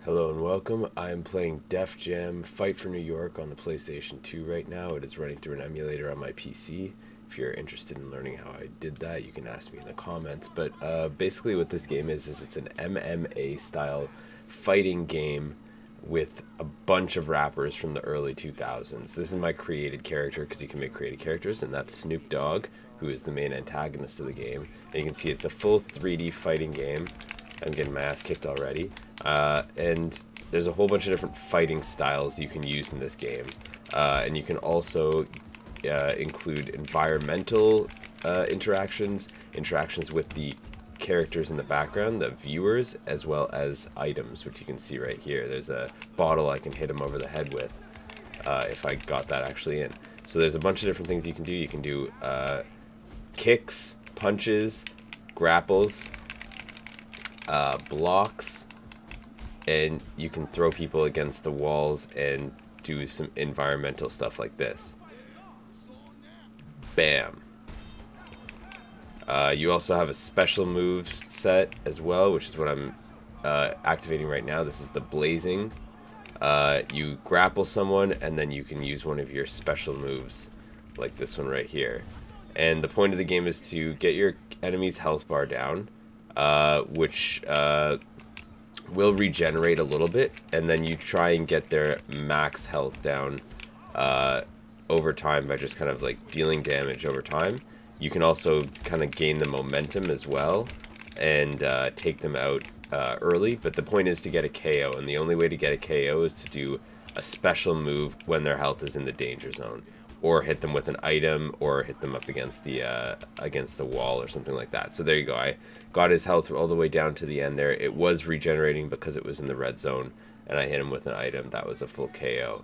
Hello and welcome. I am playing Def Jam Fight for New York on the PlayStation 2 right now. It is running through an emulator on my PC. If you're interested in learning how I did that, you can ask me in the comments. But basically, what this game is it's an MMA style fighting game with a bunch of rappers from the early 2000s. This is my created character because you can make created characters, and that's Snoop Dogg, who is the main antagonist of the game. And you can see it's a full 3D fighting game. I'm getting my ass kicked already. And there's a whole bunch of different fighting styles you can use in this game. And you can also include environmental interactions with the characters in the background, the viewers, as well as items, which you can see right here. There's a bottle I can hit him over the head with if I got that actually in. So there's a bunch of different things you can do. You can do kicks, punches, grapples, blocks, and you can throw people against the walls and do some environmental stuff like this. Bam. You also have a special move set as well, which is what I'm activating right now. This is the blazing. You grapple someone and then you can use one of your special moves like this one right here. And the point of the game is to get your enemy's health bar down, which will regenerate a little bit, and then you try and get their max health down over time by just kind of like dealing damage over time. You can also kind of gain the momentum as well and take them out early, but the point is to get a KO, and the only way to get a KO is to do a special move when their health is in the danger zone, or hit them with an item, or hit them up against the wall or something like that. So there you go. I got his health all the way down to the end there. It was regenerating because it was in the red zone, and I hit him with an item. That was a full KO.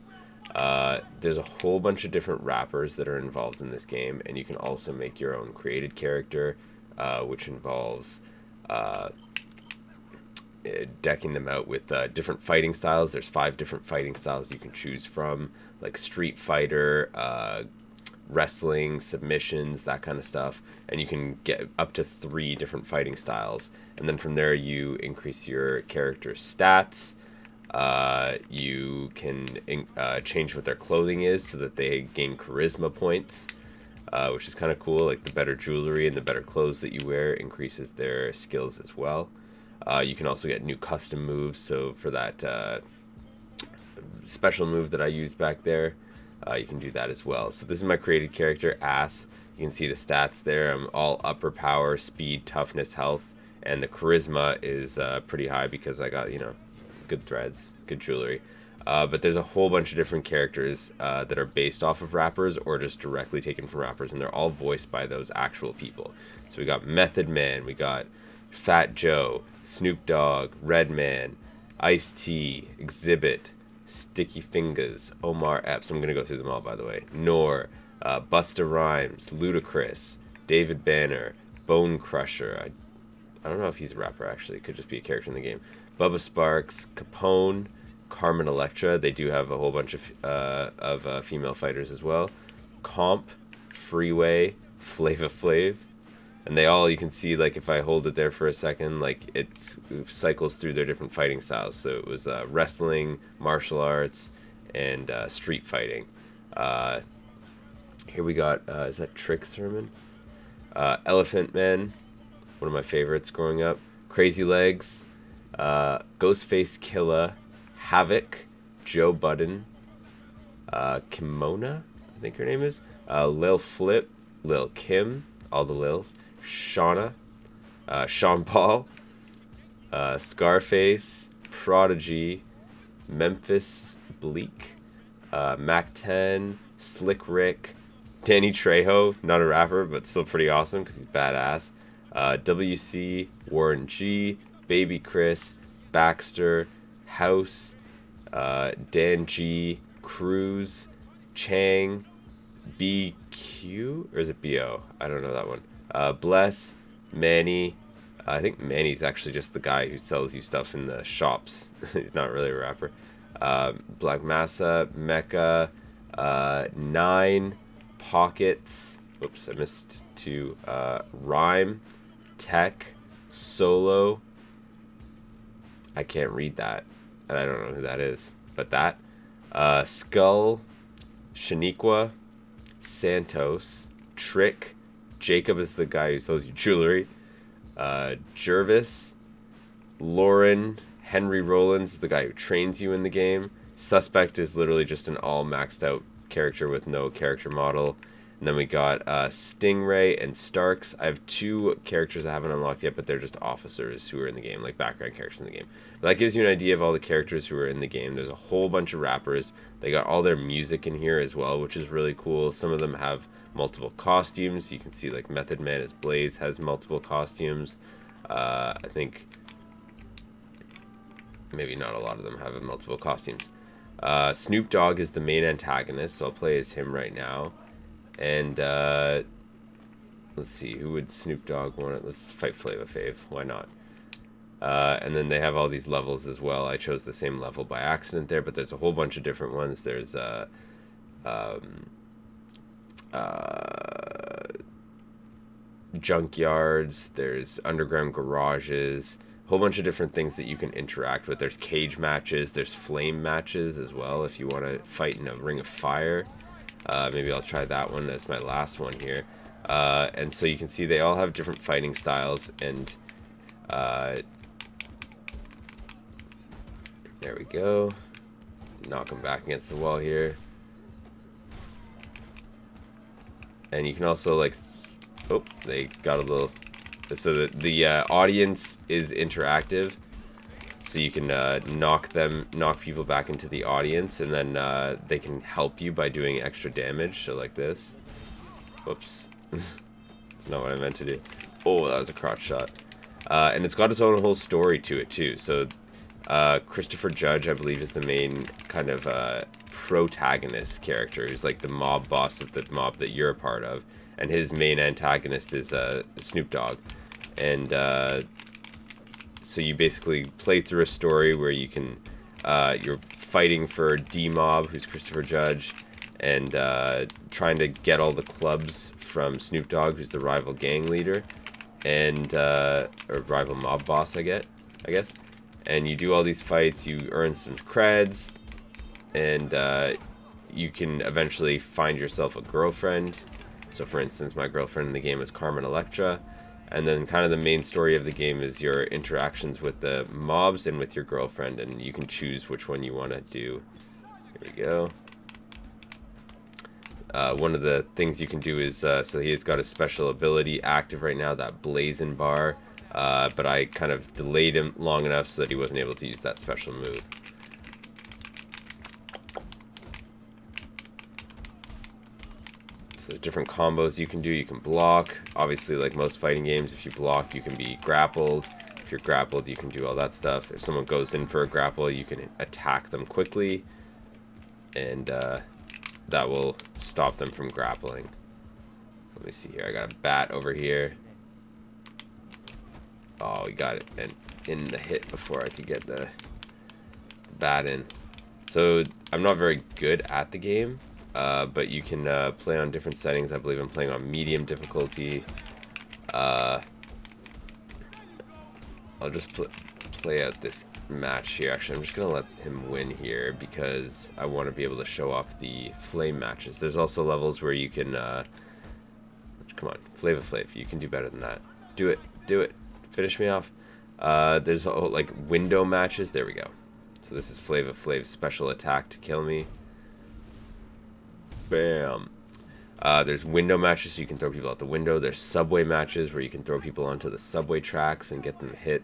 There's a whole bunch of different rappers that are involved in this game, and you can also make your own created character, which involves decking them out with different fighting styles. There's 5 different fighting styles you can choose from, like Street Fighter, wrestling, submissions, that kind of stuff. And you can get up to 3 different fighting styles. And then from there you increase your character's stats. You can change what their clothing is so that they gain charisma points, which is kind of cool. Like the better jewelry and the better clothes that you wear increases their skills as well. You can also get new custom moves. So for that special move that I used back there, you can do that as well. So this is my created character, Ass. You can see the stats there. I'm all upper power, speed, toughness, health, and the charisma is pretty high because I got, good threads, good jewelry. But there's a whole bunch of different characters that are based off of rappers or just directly taken from rappers, and they're all voiced by those actual people. So we got Method Man, we got Fat Joe, Snoop Dogg, Redman, Ice-T, Exhibit, Sticky Fingers, Omar Epps. I'm going to go through them all, by the way. Nor, Busta Rhymes, Ludacris, David Banner, Bone Crusher. I don't know if he's a rapper, actually. It could just be a character in the game. Bubba Sparks, Capone, Carmen Electra. They do have a whole bunch of female fighters as well. Comp, Freeway, Flava Flav. And they all, you can see, like, if I hold it there for a second, like, it cycles through their different fighting styles. So it was wrestling, martial arts, and street fighting. Here we got, is that Trick Sermon? Elephant Man, one of my favorites growing up. Crazy Legs, Ghostface Killa, Havoc, Joe Budden, Kimona, I think her name is, Lil Flip, Lil Kim, all the Lils, Shauna, Sean Paul, Scarface, Prodigy, Memphis Bleak, Mac 10, Slick Rick, Danny Trejo, not a rapper but still pretty awesome because he's badass, WC, Warren G, Baby Chris, Baxter, House, Dan G, Cruz, Chang, BQ, or is it BO? I don't know that one. Bless, Manny. I think Manny's actually just the guy who sells you stuff in the shops. He's not really a rapper. Black Massa, Mecca, 9, Pockets. Whoops, I missed 2. Rhyme, Tech, Solo. I can't read that. and I don't know who that is, but that. Skull, Shaniqua, Santos, Trick, Jacob is the guy who sells you jewelry, Jervis, Lauren, Henry Rollins is the guy who trains you in the game. Suspect is literally just an all maxed out character with no character model. And then we got Stingray and Starks. I have 2 characters I haven't unlocked yet, but they're just officers who are in the game, like background characters in the game. But that gives you an idea of all the characters who are in the game. There's a whole bunch of rappers. They got all their music in here as well, which is really cool. Some of them have multiple costumes. You can see like Method Man as Blaze has multiple costumes. I think maybe not a lot of them have multiple costumes. Snoop Dogg is the main antagonist, so I'll play as him right now. And let's see, who would Snoop Dogg want? Let's fight Flava Flav. Why not? And then they have all these levels as well. I chose the same level by accident there, but there's a whole bunch of different ones. There's junkyards. There's underground garages. A whole bunch of different things that you can interact with. There's cage matches. There's flame matches as well if you want to fight in a ring of fire. Maybe I'll try that one as my last one here. And so you can see they all have different fighting styles, and there we go. Knock them back against the wall here. And you can also like, oh, they got a little, so the audience is interactive. So you can knock people back into the audience, and then they can help you by doing extra damage. So like this. Whoops. That's not what I meant to do. Oh, that was a crotch shot. And it's got its own whole story to it too. So Christopher Judge, I believe, is the main kind of protagonist character, who's like the mob boss of the mob that you're a part of. And his main antagonist is Snoop Dogg. And so you basically play through a story where you can, you're fighting for D-Mob, who's Christopher Judge, and trying to get all the clubs from Snoop Dogg, who's the rival gang leader, and or rival mob boss, I guess. And you do all these fights, you earn some creds, and you can eventually find yourself a girlfriend. So for instance, my girlfriend in the game is Carmen Electra. And then kind of the main story of the game is your interactions with the mobs and with your girlfriend, and you can choose which one you want to do. Here we go. One of the things you can do is, so he's got a special ability active right now, that blazing bar, but I kind of delayed him long enough so that he wasn't able to use that special move. So different combos you can do. You can block. Obviously, like most fighting games, if you block, you can be grappled. If you're grappled, you can do all that stuff. If someone goes in for a grapple, you can attack them quickly, and that will stop them from grappling. Let me see here. I got a bat over here. Oh, we got it and in the hit before I could get the bat in. So I'm not very good at the game. But you can play on different settings. I believe I'm playing on medium difficulty. I'll just play out this match here. Actually, I'm just going to let him win here because I want to be able to show off the flame matches. There's also levels where you can... come on, Flava Flav. You can do better than that. Do it. Do it. Finish me off. There's like window matches. There we go. So this is Flava Flav's special attack to kill me. Bam. There's window matches, so you can throw people out the window. There's subway matches where you can throw people onto the subway tracks and get them hit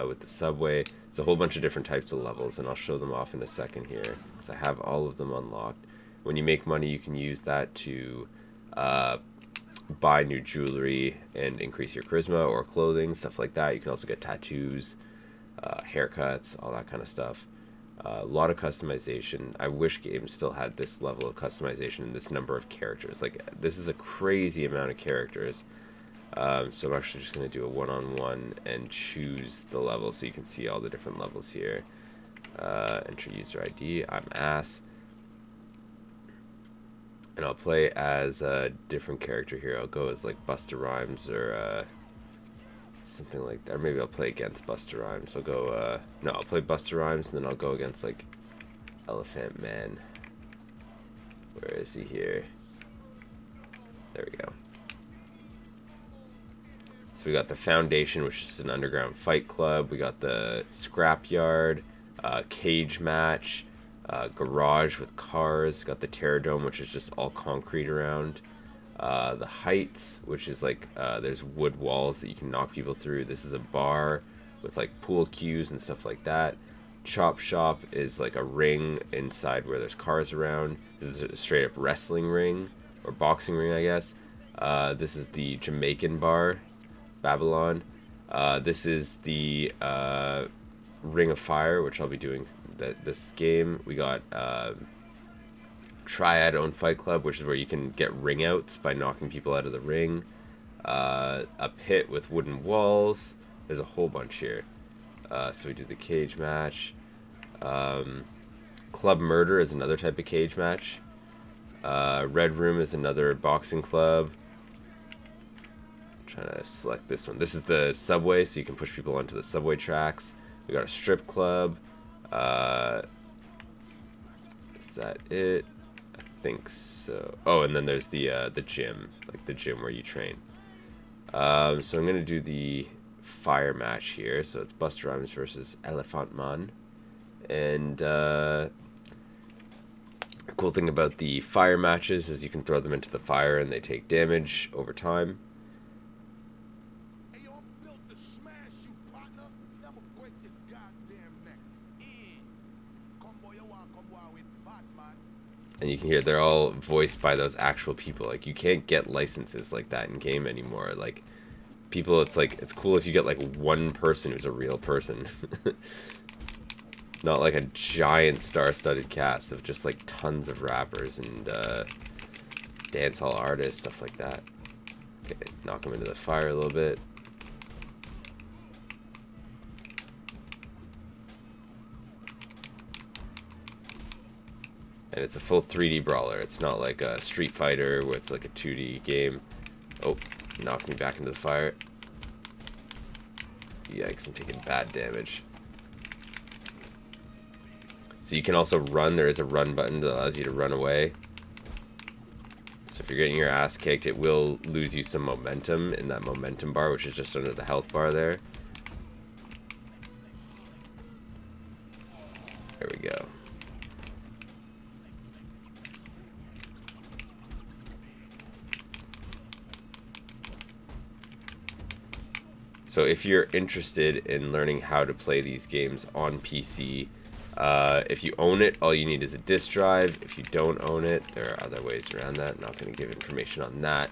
with the subway. It's a whole bunch of different types of levels, and I'll show them off in a second here because I have all of them unlocked. When you make money, you can use that to buy new jewelry and increase your charisma or clothing, stuff like that. You can also get tattoos, haircuts, all that kind of stuff. A lot of customization. I wish games still had this level of customization and this number of characters. Like, this is a crazy amount of characters. So I'm actually just going to do a one-on-one and choose the level so you can see all the different levels here. Enter user ID. I'm Ass. And I'll play as a different character here. I'll go as like Busta Rhymes or something like that. Or maybe I'll play against Busta Rhymes. I'll go, no, I'll play Busta Rhymes, and then I'll go against, like, Elephant Man. Where is he here? There we go. So we got the Foundation, which is an underground fight club. We got the Scrapyard, Cage Match, Garage with cars. Got the Terror Dome, which is just all concrete around. The Heights, which is like, there's wood walls that you can knock people through. This is a bar with like pool cues and stuff like that. Chop Shop is like a ring inside where there's cars around. This is a straight up wrestling ring, or boxing ring, I guess. This is the Jamaican bar, Babylon. This is the Ring of Fire, which I'll be doing this game. We got Triad Owned Fight Club, which is where you can get ring outs by knocking people out of the ring. A pit with wooden walls. There's a whole bunch here. So we do the cage match. Club Murder is another type of cage match. Red Room is another boxing club. I'm trying to select this one. This is the subway, so you can push people onto the subway tracks. We got a strip club. Is that it? I think so. Oh, and then there's the gym, like the gym where you train. So I'm gonna do the fire match here. So it's Busta Rhymes versus Elephant Man. And the cool thing about the fire matches is you can throw them into the fire and they take damage over time. And you can hear they're all voiced by those actual people. Like, you can't get licenses like that in game anymore. Like, people, it's like, it's cool if you get like one person who's a real person. Not like a giant star-studded cast of just like tons of rappers and dancehall artists, stuff like that. Okay, knock them into the fire a little bit. And it's a full 3D brawler. It's not like a Street Fighter where it's like a 2D game. Oh, knocked me back into the fire. Yikes, I'm taking bad damage. So you can also run. There is a run button that allows you to run away. So if you're getting your ass kicked, it will lose you some momentum in that momentum bar, which is just under the health bar there. There we go. So if you're interested in learning how to play these games on PC, if you own it, all you need is a disk drive. If you don't own it, there are other ways around that. I'm not going to give information on that.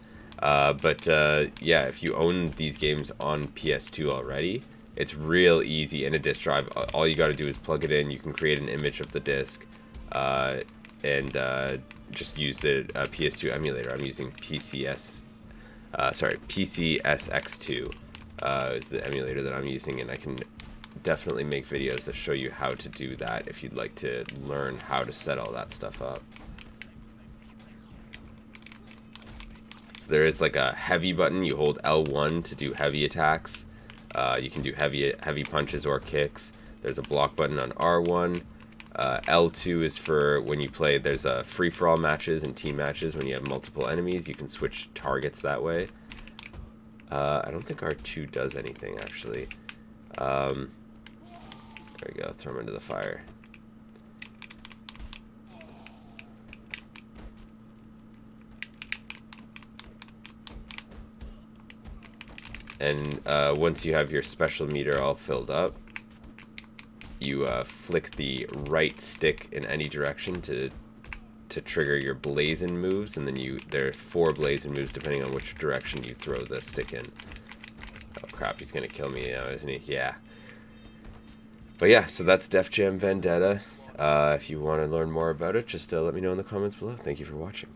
Yeah, if you own these games on PS2 already, it's real easy in a disk drive. All you got to do is plug it in. You can create an image of the disk and just use the PS2 emulator. I'm using PCSX2. Is the emulator that I'm using, and I can definitely make videos that show you how to do that if you'd like to learn how to set all that stuff up. So there is like a heavy button. You hold L1 to do heavy attacks. You can do heavy punches or kicks. There's a block button on R1. L2 is for when you play, there's free-for-all matches and team matches. When you have multiple enemies, you can switch targets that way. I don't think R2 does anything, actually. There we go, throw him into the fire. And once you have your special meter all filled up, you flick the right stick in any direction to trigger your blazing moves, and then there are 4 blazing moves depending on which direction you throw the stick in. Oh crap, he's gonna kill me now, isn't he? Yeah. But yeah, so that's Def Jam Vendetta. If you want to learn more about it, just let me know in the comments below. Thank you for watching.